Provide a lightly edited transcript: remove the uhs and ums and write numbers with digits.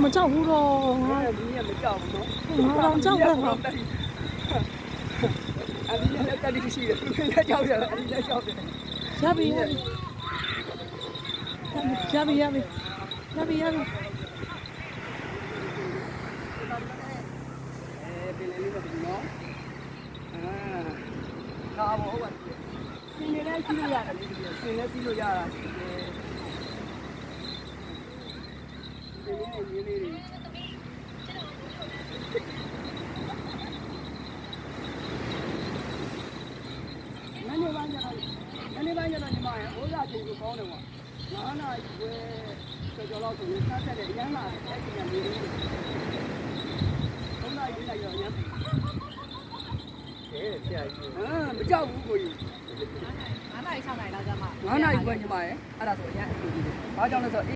မကြောက်ဘူးတော့ငါ ဒီနေ့မကြောက်ဘူးနော် ငါတော့ကြောက်တယ်ဟာ အဒီနေ့တက်တိရှိတယ်သူလည်းကြောက်တယ်အဒီလည်းကြောက်တယ် ရပြီရပြီရပြီရပြီရပြီရပြီ ပင်လေးတော့ဒီနော်ကားဘောဟုတ်ပါစင်းနေလည်းကြည့်လို့ရတယ်ဒီစင်းလည်းကြည့်လို့ရတာရှိတယ်ဒီလေးတွေနည်းနည်းပိုင်းကျတော့ညီမရဲ့ဩဇာချိန်ကိုကောင်းတယ်ကွာ9နာရီဝဲကြော်တော့ဆိုရင်စတဲ့ရမ်းလာတဲ့အဲ့ဒီကလေးတွေ9နာရီလိုက်ရောညဆရာကြီးမကြောက်ဘူးကိုကြီး9နာရီ6နာရီလောက်ကျမှ9နာရီပဲညီမရဲ့အဲ့ဒါဆိုအရင်အတူတူဘာကြောင့်လဲဆိုတော့